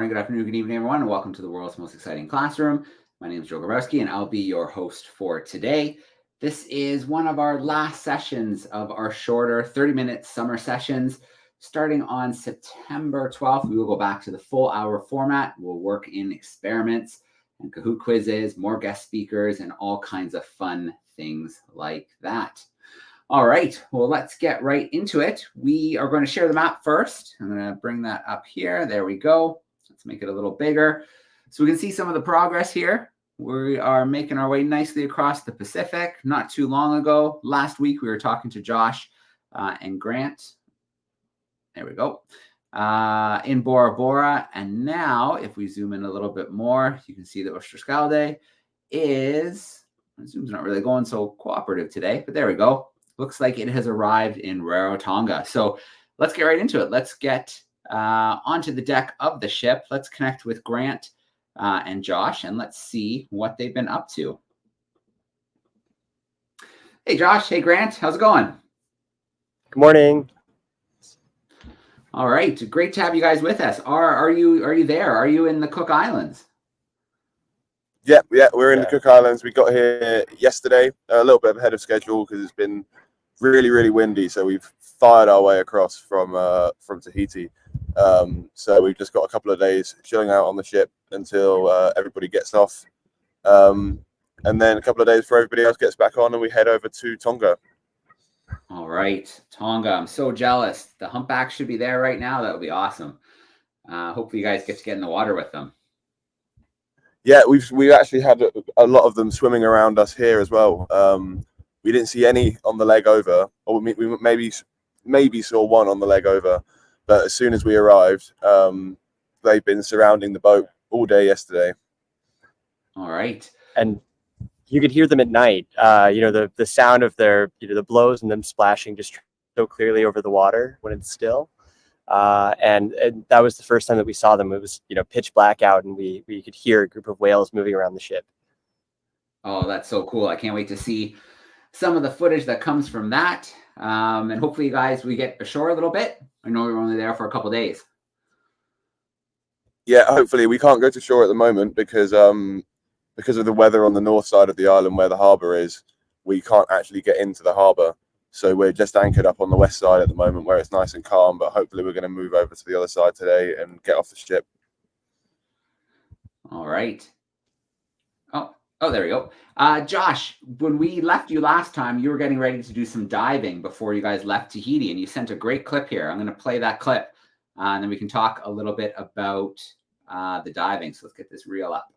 morning, good afternoon, good evening, everyone, and welcome to the world's most exciting classroom. My name is Joe Grabowski, and I'll be your host for today. This is one of our last sessions of our shorter 30-minute summer sessions. Starting on September 12th, we will go back to the full hour format. We'll work in experiments and Kahoot quizzes, more guest speakers, and all kinds of fun things like that. All right, well, let's get right into it. We are going to share the map first. I'm going to bring that up here. There we go. Let's make it a little bigger so we can see some of the progress here. We are making our way nicely across the Pacific. Not too long ago, last week, we were talking to Josh and Grant. There we go. In Bora Bora. And now, if we zoom in a little bit more, you can see that Oosterschelde is, Zoom's not really going so cooperative today, but there we go. Looks like it has arrived in Rarotonga. So let's get right into it. Let's get onto the deck of the ship. Let's connect with Grant and Josh, and let's see what they've been up to. Hey, Josh. Hey, Grant. How's it going? Good morning. All right. Great to have you guys with us. Are you there? Are you in the Cook Islands? Yeah, we're in the Cook Islands. We got here yesterday, a little bit ahead of schedule because it's been really windy. So we've fired our way across from Tahiti. So we've just got a couple of days chilling out on the ship until everybody gets off, and then a couple of days before everybody else gets back on, and we head over to Tonga. All right, Tonga. I'm so jealous. The humpback should be there right now. That would be awesome. Hopefully, you guys get to get in the water with them. Yeah, we've actually had a lot of them swimming around us here as well. We didn't see any on the leg over, or we maybe saw one on the leg over. But as soon as we arrived, they've been surrounding the boat all day yesterday. All right. And you could hear them at night. The sound of their, the blows and them splashing just so clearly over the water when it's still. And that was the first time that we saw them. It was, pitch black out, and we could hear a group of whales moving around the ship. Oh, that's so cool. I can't wait to see some of the footage that comes from that. And hopefully, you guys, we get ashore a little bit. I know we were only there for a couple of days. Yeah, hopefully. We can't go to shore at the moment because of the weather on the north side of the island where the harbour is. We can't actually get into the harbour. So we're just anchored up on the west side at the moment where it's nice and calm, but hopefully we're going to move over to the other side today and get off the ship. All right. Oh, there we go. Josh, when we left you last time, you were getting ready to do some diving before you guys left Tahiti, and you sent a great clip here. I'm going to play that clip, and then we can talk a little bit about the diving. So let's get this reel up.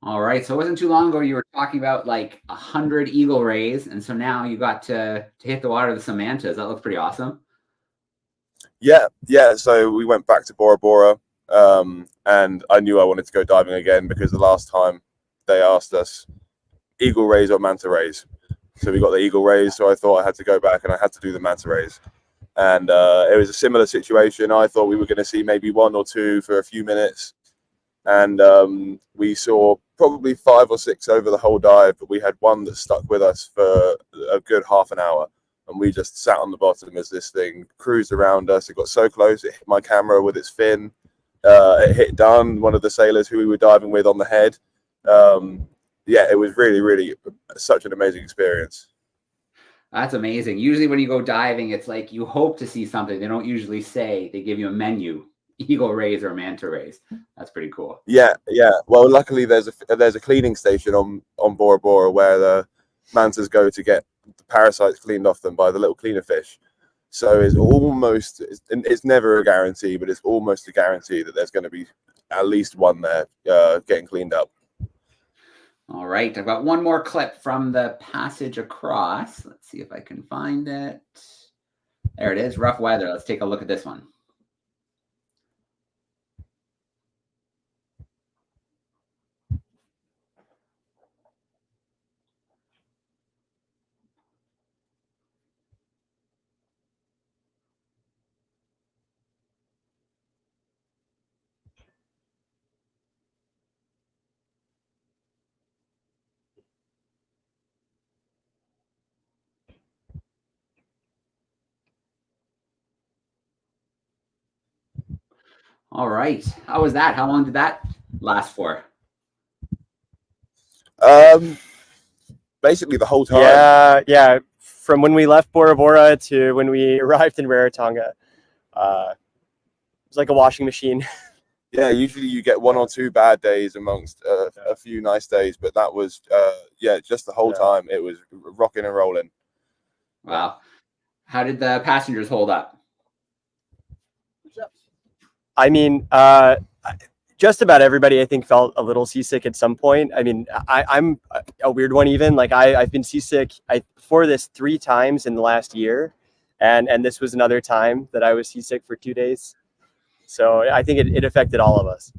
All right, so it wasn't too long ago you were talking about like 100 eagle rays, and so now you got to hit the water with some mantas. That looks pretty awesome. Yeah. So we went back to Bora Bora, and I knew I wanted to go diving again because the last time they asked us eagle rays or manta rays. So we got the eagle rays, so I thought I had to go back and I had to do the manta rays. And it was a similar situation. I thought we were going to see maybe one or two for a few minutes. And we saw probably 5 or 6 over the whole dive, but we had one that stuck with us for a good half an hour. And we just sat on the bottom as this thing cruised around us. It got so close, it hit my camera with its fin. It hit Dunn, one of the sailors who we were diving with, on the head. Yeah, it was really such an amazing experience. That's amazing. Usually when you go diving, it's like you hope to see something. They don't usually say, they give you a menu. Eagle rays or manta rays. That's pretty cool. Yeah. Well, luckily there's a cleaning station on Bora Bora where the mantas go to get the parasites cleaned off them by the little cleaner fish. So it's never a guarantee, but it's almost a guarantee that there's going to be at least one there getting cleaned up. All right, I've got one more clip from the passage across. Let's see if I can find it. There it is, rough weather. Let's take a look at this one. All right. How was that? How long did that last for? Basically the whole time. Yeah. From when we left Bora Bora to when we arrived in Rarotonga, it was like a washing machine. Yeah, usually you get one or two bad days amongst a few nice days, but that was just the whole time it was rocking and rolling. Wow. How did the passengers hold up? I mean, just about everybody, I think, felt a little seasick at some point. I mean, I'm a weird one even. Like I've been seasick for this 3 times in the last year, and this was another time that I was seasick for 2 days. So I think it affected all of us.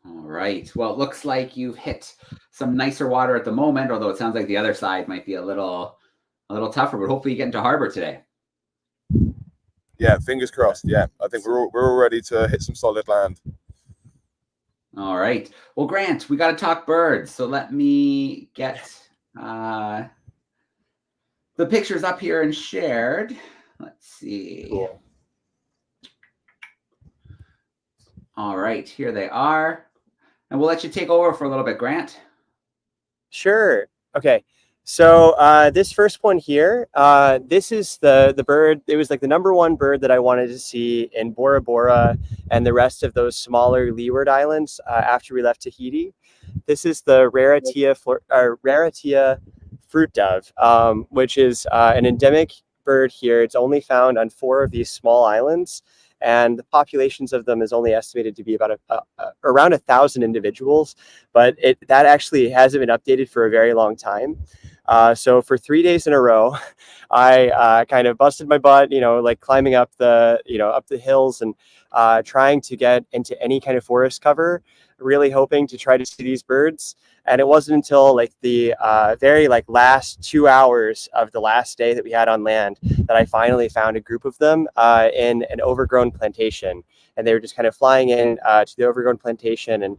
All right. Well, it looks like you've hit some nicer water at the moment, although it sounds like the other side might be a little tougher, but hopefully you get into harbor today. Yeah, fingers crossed. Yeah, I think we're all ready to hit some solid land. All right. Well, Grant, we got to talk birds. So let me get the pictures up here and shared. Let's see. Cool. All right, here they are. And we'll let you take over for a little bit, Grant. Sure. Okay. So this first one here, this is the bird. It was like the #1 bird that I wanted to see in Bora Bora and the rest of those smaller leeward islands after we left Tahiti. This is the Rarotonga fruit dove, which is an endemic bird here. It's only found on 4 of these small islands, and the populations of them is only estimated to be about around 1,000 individuals, but that actually hasn't been updated for a very long time. So for 3 days in a row, I kind of busted my butt, like climbing up the hills and trying to get into any kind of forest cover, really hoping to try to see these birds. And it wasn't until like the very last 2 hours of the last day that we had on land that I finally found a group of them in an overgrown plantation. And they were just kind of flying in to the overgrown plantation and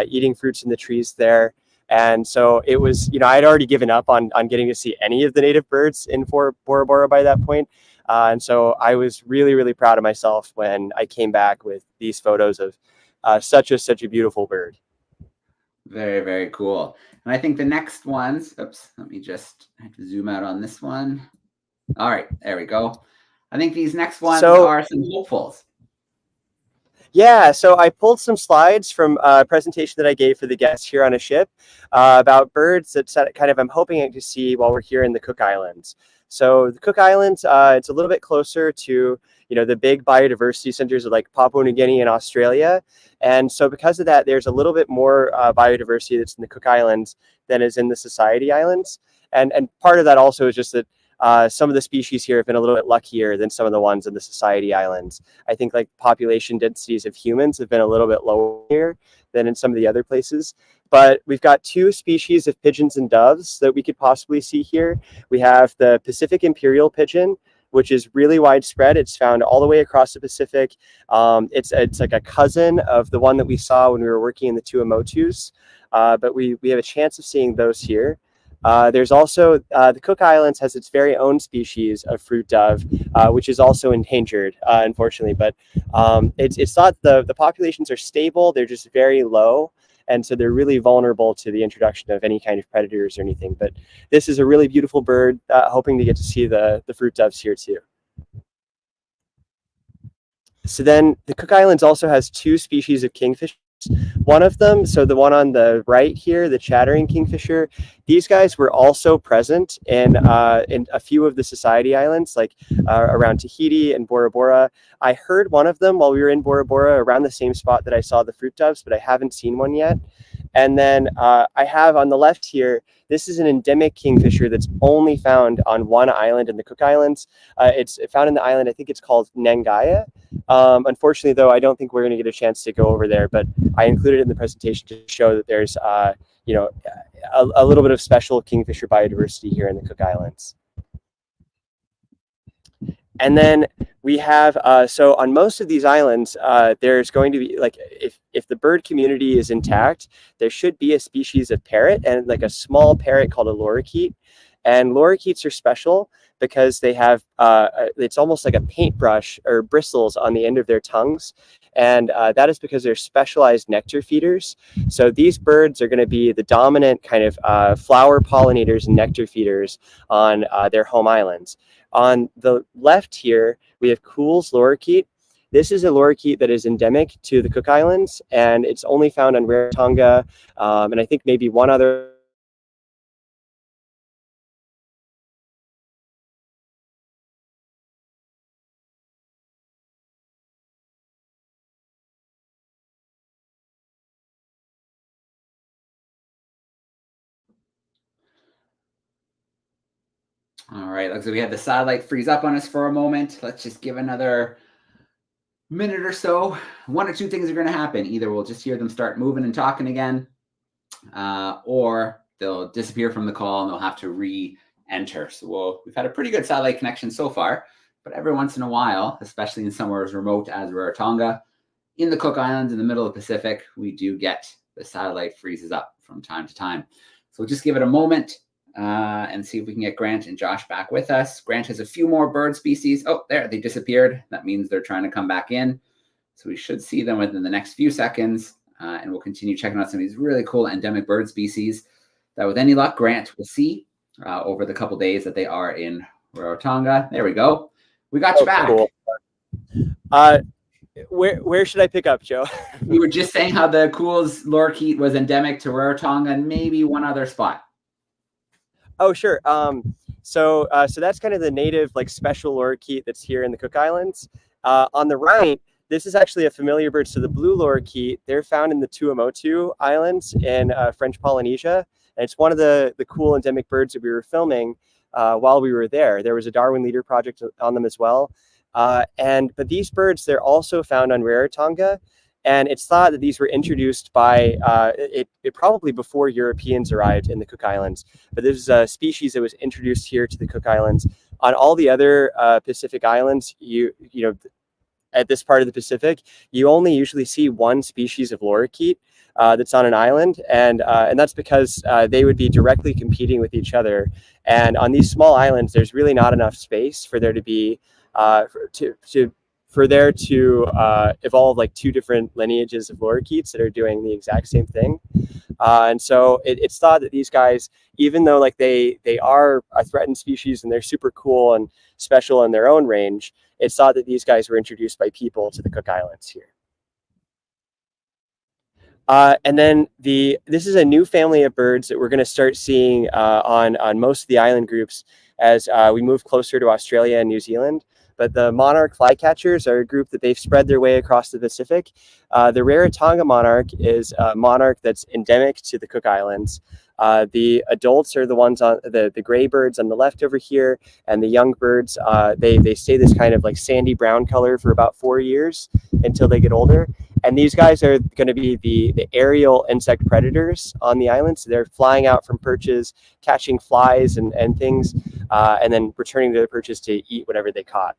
eating fruits in the trees there. And so it was, I'd already given up on getting to see any of the native birds in Bora Bora by that point. And so I was really, really proud of myself when I came back with these photos of such a beautiful bird. Very, very cool. And I think the next ones, oops, let me just have to zoom out on this one. All right, there we go. I think these next ones are some hopefuls. Yeah, so I pulled some slides from a presentation that I gave for the guests here on a ship about birds that kind of I'm hoping to see while we're here in the Cook Islands. So the Cook Islands, it's a little bit closer to the big biodiversity centers of like Papua New Guinea and Australia. And so because of that, there's a little bit more biodiversity that's in the Cook Islands than is in the Society Islands. And part of that also is just that some of the species here have been a little bit luckier than some of the ones in the Society Islands. I think like population densities of humans have been a little bit lower here than in some of the other places. But we've got 2 species of pigeons and doves that we could possibly see here. We have the Pacific Imperial pigeon, which is really widespread. It's found all the way across the Pacific. It's like a cousin of the one that we saw when we were working in the Tuamotus, but we have a chance of seeing those here. There's also the Cook Islands has its very own species of fruit dove, which is also endangered, unfortunately. But it's thought the populations are stable; they're just very low, and so they're really vulnerable to the introduction of any kind of predators or anything. But this is a really beautiful bird. Hoping to get to see the fruit doves here too. So then the Cook Islands also has 2 species of kingfish One of them, so the one on the right here, the chattering kingfisher, these guys were also present in a few of the Society Islands, like around Tahiti and Bora Bora. I heard one of them while we were in Bora Bora around the same spot that I saw the fruit doves, but I haven't seen one yet. And then I have on the left here, this is an endemic kingfisher that's only found on one island in the Cook Islands. It's found in the island, I think it's called Nangaya. Unfortunately, though, I don't think we're going to get a chance to go over there, but I included it in the presentation to show that there's, you know, a little bit of special kingfisher biodiversity here in the Cook Islands. And then we have, so on most of these islands, there's going to be, like, if the bird community is intact, there should be a species of parrot, and like a small parrot called a lorikeet. And lorikeets are special because they have, it's almost like a paintbrush or bristles on the end of their tongues. And that is because they're specialized nectar feeders. So these birds are going to be the dominant kind of flower pollinators and nectar feeders on their home islands. On the left here, we have Kuhl's lorikeet. This is a lorikeet that is endemic to the Cook Islands, and it's only found on Rarotonga, and I think maybe one other. All right, looks like we had the satellite freeze up on us for a moment. Let's just give another minute or so. One or two things are going to happen. Either we'll just hear them start moving and talking again, or they'll disappear from the call and they'll have to re-enter. So we've had a pretty good satellite connection so far, but every once in a while, especially in somewhere as remote as Rarotonga, in the Cook Islands in the middle of the Pacific, we do get the satellite freezes up from time to time. So we'll just give it a moment and see if we can get Grant and Josh back with us. Grant has a few more bird species. Oh, there, they disappeared. That means they're trying to come back in. So we should see them within the next few seconds. And we'll continue checking out some of these really cool endemic bird species that with any luck, Grant will see over the couple days that they are in Rarotonga. There we go. We got you back. Cool. Where should I pick up, Joe? You were just saying how the Kuhl's lorikeet was endemic to Rarotonga and maybe one other spot. Oh, sure. So that's kind of the native, like, special lorikeet that's here in the Cook Islands. On the right, this is actually a familiar bird. So the blue lorikeet, they're found in the Tuamotu Islands in French Polynesia. And it's one of the cool endemic birds that we were filming while we were there. There was a Darwin Leader project on them as well. But these birds, they're also found on Rarotonga. And it's thought that these were introduced by, it probably before Europeans arrived in the Cook Islands. But this is a species that was introduced here to the Cook Islands. On all the other Pacific islands, you know, at this part of the Pacific, you only usually see one species of lorikeet that's on an island. And that's because they would be directly competing with each other. And on these small islands, there's really not enough space for there to be, for there to evolve like two different lineages of lorikeets that are doing the exact same thing. And so it's thought that these guys, even though like they are a threatened species and they're super cool and special in their own range, it's thought that these guys were introduced by people to the Cook Islands here. And then this is a new family of birds that we're going to start seeing on most of the island groups as we move closer to Australia and New Zealand. But the monarch flycatchers are a group that they've spread their way across the Pacific. The Rarotonga monarch is a monarch that's endemic to the Cook Islands. The adults are the ones on the gray birds on the left over here, and the young birds, they stay this kind of like sandy brown color for about 4 years until they get older. And these guys are going to be the aerial insect predators on the island. So they're flying out from perches, catching flies and things, and then returning to their perches to eat whatever they caught.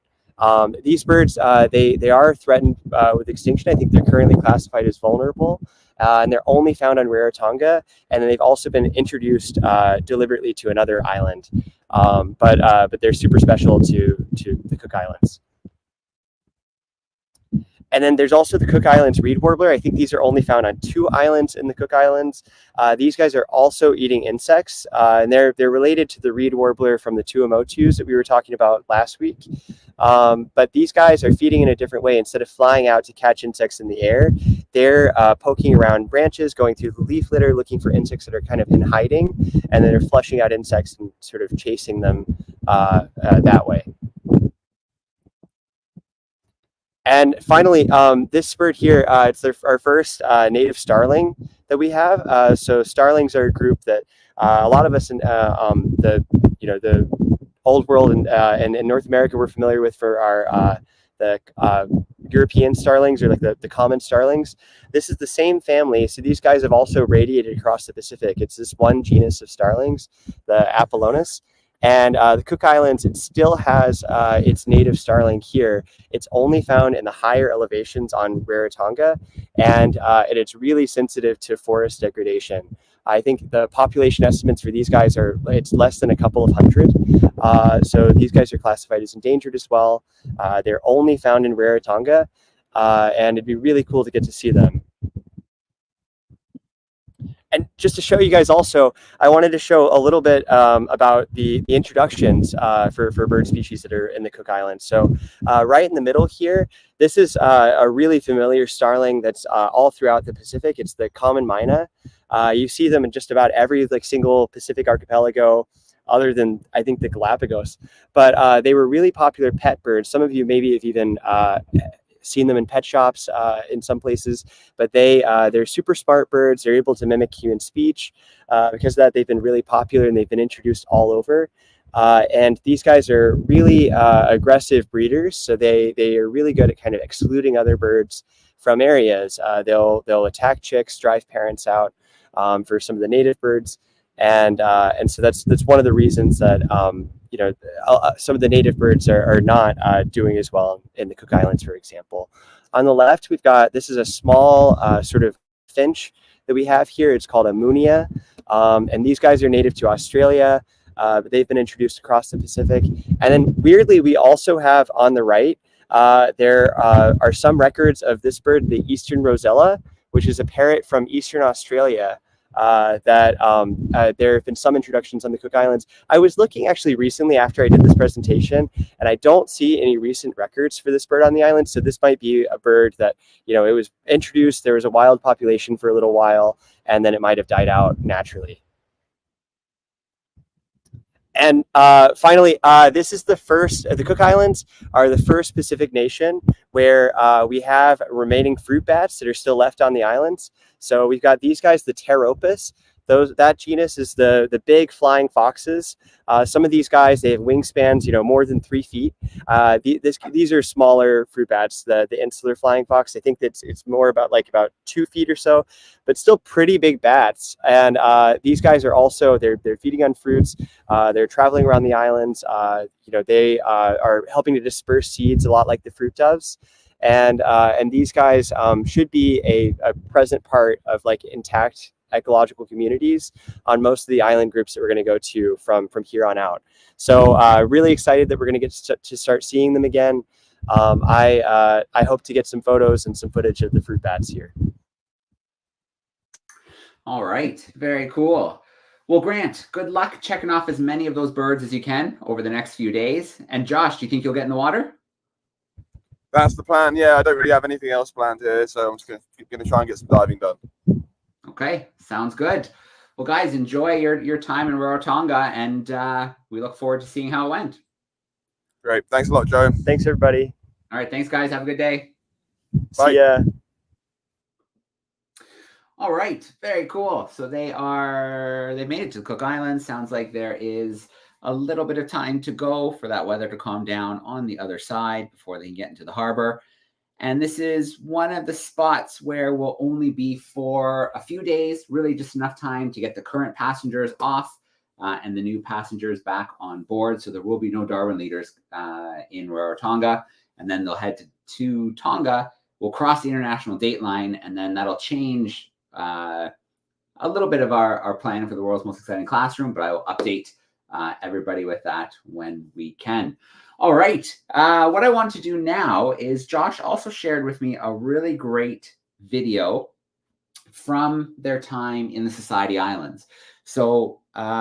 These birds, they are threatened with extinction. I think they're currently classified as vulnerable, and they're only found on Rarotonga. And then they've also been introduced deliberately to another island, but they're super special to the Cook Islands. And then there's also the Cook Islands reed warbler. I think these are only found on 2 islands in the Cook Islands. These guys are also eating insects, and they're related to the reed warbler from the Tuamotus that we were talking about last week. But these guys are feeding in a different way. Instead of flying out to catch insects in the air, they're poking around branches, going through the leaf litter, looking for insects that are kind of in hiding, and then they're flushing out insects and sort of chasing them that way. And finally, this bird here, it's our first native starling that we have. So starlings are a group that a lot of us in the old world and in North America we're familiar with for our the European starlings, or like the common starlings. This is the same family. So these guys have also radiated across the Pacific. It's this one genus of starlings, the Apollonus. And the Cook Islands, it still has its native starling here. It's only found in the higher elevations on Rarotonga, and it's really sensitive to forest degradation. I think the population estimates for these guys it's less than a couple of hundred. So these guys are classified as endangered as well. They're only found in Rarotonga, and it'd be really cool to get to see them. And just to show you guys also, I wanted to show a little bit about the introductions for bird species that are in the Cook Islands. So right in the middle here, this is a really familiar starling that's all throughout the Pacific. It's the common myna. You see them in just about every single Pacific archipelago, other than I think the Galapagos. But they were really popular pet birds. Some of you maybe have even seen them in pet shops in some places, but they're super smart birds. They're able to mimic human speech. Because of that, they've been really popular and they've been introduced all over. And these guys are really aggressive breeders, so they are really good at kind of excluding other birds from areas. They'll attack chicks, drive parents out for some of the native birds, and so that's one of the reasons that some of the native birds are not doing as well in the Cook Islands, for example. On the left, we've got, this is a small sort of finch that we have here. It's called a munia, and these guys are native to Australia, but they've been introduced across the Pacific. And then weirdly, we also have on the right, there are some records of this bird, the eastern rosella, which is a parrot from eastern Australia. There have been some introductions on the Cook Islands. I was looking actually recently after I did this presentation, and I don't see any recent records for this bird on the island. So this might be a bird that, it was introduced, there was a wild population for a little while, and then it might have died out naturally. And finally, this is the first, the Cook Islands are the first Pacific nation where we have remaining fruit bats that are still left on the islands. So we've got these guys, the Pteropus. That genus is the big flying foxes. Some of these guys, they have wingspans, more than 3 feet. These are smaller fruit bats. The insular flying fox, I think it's more about 2 feet or so, but still pretty big bats. And these guys are also, they're feeding on fruits. They're traveling around the islands. They are helping to disperse seeds a lot like the fruit doves. And these guys should be a present part of intact ecological communities on most of the island groups that we're going to go to from here on out. So really excited that we're going to get to start seeing them again. I hope to get some photos and some footage of the fruit bats here. All right, very cool. Well, Grant, good luck checking off as many of those birds as you can over the next few days. And Josh, do you think you'll get in the water? That's the plan. Yeah, I don't really have anything else planned here, so I'm just going to try and get some diving done. Okay, sounds good. Well, guys, enjoy your time in Rarotonga, and we look forward to seeing how it went. Great. Thanks a lot, Joe. Thanks, everybody. All right, thanks, guys. Have a good day. Bye. See ya. All right, very cool. So they've made it to the Cook Islands. Sounds like there is a little bit of time to go for that weather to calm down on the other side before they can get into the harbor. And this is one of the spots where we'll only be for a few days, really just enough time to get the current passengers off and the new passengers back on board. So there will be no Darwin leaders in Rarotonga. And then they'll head to Tonga. We'll cross the international date line, and then that'll change a little bit of our plan for the world's most exciting classroom, but I will update everybody with that when we can. All right. What I want to do now is Josh also shared with me a really great video from their time in the Society Islands. So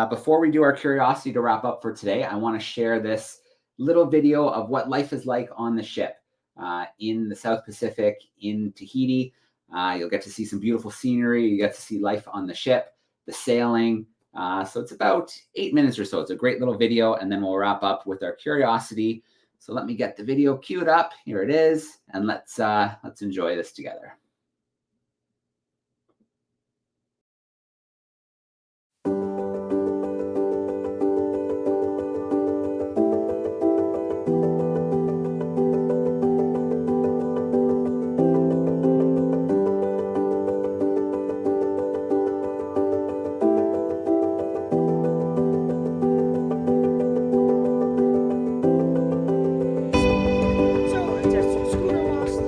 before we do our curiosity to wrap up for today, I want to share this little video of what life is like on the ship in the South Pacific, in Tahiti. You'll get to see some beautiful scenery. You get to see life on the ship, the sailing. So it's about 8 minutes or so. It's a great little video, and then we'll wrap up with our curiosity. So let me get the video queued up. Here it is, and let's enjoy this together. So, the schooner lost.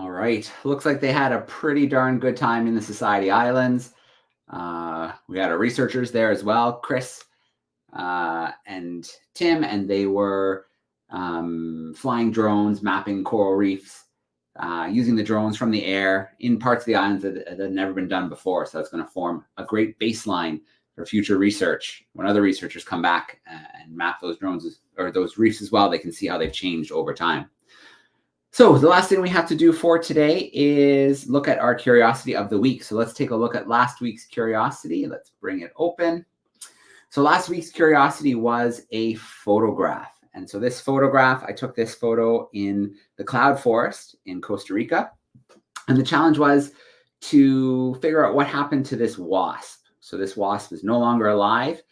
All right. Looks like they had a pretty darn good time in the Society Islands. We had our researchers there as well, Chris and Tim, and they were flying drones, mapping coral reefs, using the drones from the air in parts of the islands that had never been done before. So that's going to form a great baseline for future research. When other researchers come back and map those drones or those reefs as well, they can see how they've changed over time. So the last thing we have to do for today is look at our curiosity of the week. So let's take a look at last week's curiosity. Let's bring it open. So last week's curiosity was a photograph. And so this photograph, I took this photo in the cloud forest in Costa Rica. And the challenge was to figure out what happened to this wasp. So this wasp is no longer alive.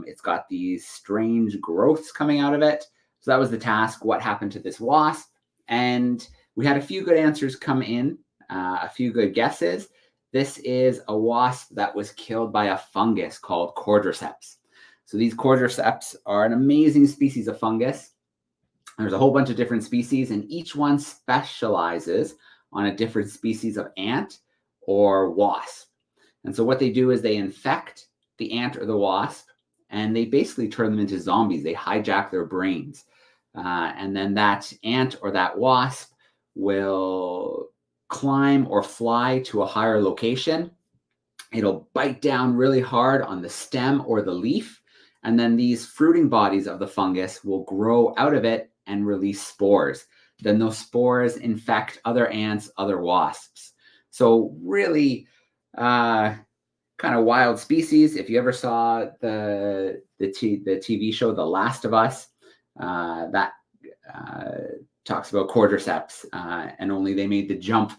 It's got these strange growths coming out of it. So that was the task. What happened to this wasp? And we had a few good answers come in, a few good guesses. This is a wasp that was killed by a fungus called cordyceps. So these cordyceps are an amazing species of fungus. There's a whole bunch of different species, and each one specializes on a different species of ant or wasp. And so what they do is they infect the ant or the wasp, and they basically turn them into zombies. They hijack their brains. And then that ant or that wasp will climb or fly to a higher location. It'll bite down really hard on the stem or the leaf. And then these fruiting bodies of the fungus will grow out of it and release spores. Then those spores infect other ants, other wasps. So really kind of wild species. If you ever saw the TV show The Last of Us, that talks about cordyceps, and only they made the jump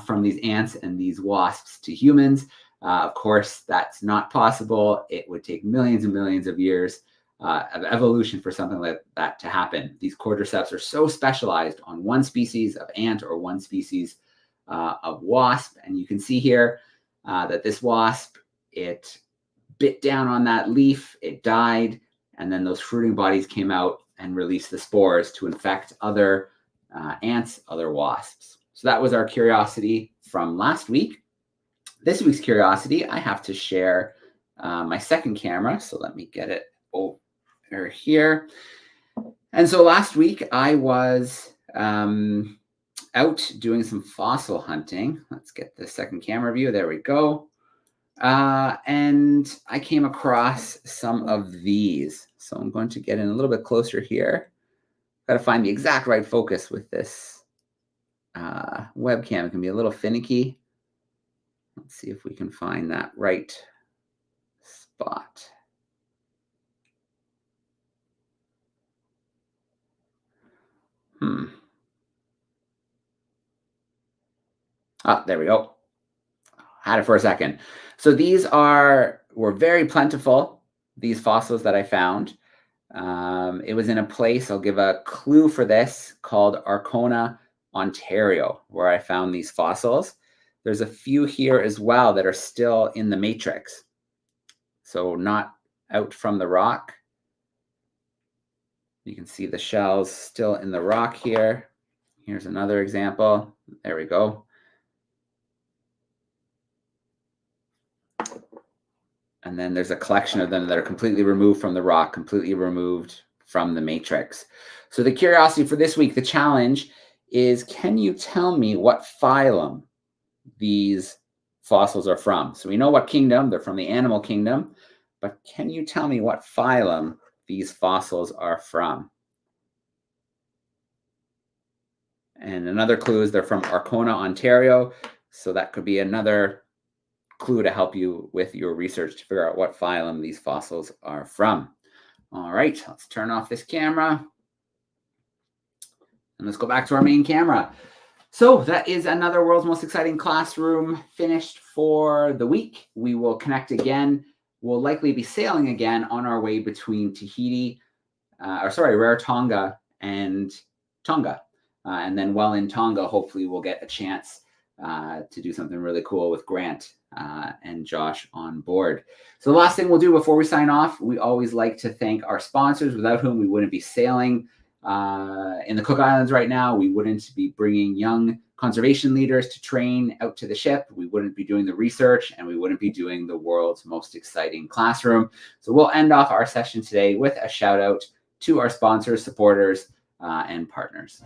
from these ants and these wasps to humans. Of course, that's not possible. It would take millions and millions of years of evolution for something like that to happen. These cordyceps are so specialized on one species of ant or one species of wasp. And you can see here that this wasp, it bit down on that leaf, it died, and then those fruiting bodies came out and released the spores to infect other ants, other wasps. So that was our curiosity from last week. This week's curiosity, I have to share my second camera. So let me get it over here. And so last week I was out doing some fossil hunting. Let's get the second camera view. There we go. And I came across some of these. So I'm going to get in a little bit closer here. Got to find the exact right focus with this webcam. It can be a little finicky. Let's see if we can find that right spot. Ah, there we go. Had it for a second. So these were very plentiful, these fossils that I found. It was in a place, I'll give a clue for this, called Arkona, Ontario, where I found these fossils. There's a few here as well that are still in the matrix. So not out from the rock. You can see the shells still in the rock here. Here's another example. There we go. And then there's a collection of them that are completely removed from the rock, completely removed from the matrix. So the curiosity for this week, the challenge is, can you tell me what phylum these fossils are from? So we know what kingdom, they're from the animal kingdom, but can you tell me what phylum these fossils are from? And another clue is they're from Arkona, Ontario. So that could be another clue to help you with your research to figure out what phylum these fossils are from. All right, let's turn off this camera. And let's go back to our main camera. So that is another World's Most Exciting Classroom finished for the week. We will connect again. We'll likely be sailing again on our way between Rarotonga and Tonga. And then while in Tonga, hopefully we'll get a chance to do something really cool with Grant and Josh on board. So the last thing we'll do before we sign off, we always like to thank our sponsors, without whom we wouldn't be sailing in the Cook Islands right now, we wouldn't be bringing young conservation leaders to train out to the ship. We wouldn't be doing the research, and we wouldn't be doing the world's most exciting classroom. So we'll end off our session today with a shout out to our sponsors, supporters, and partners.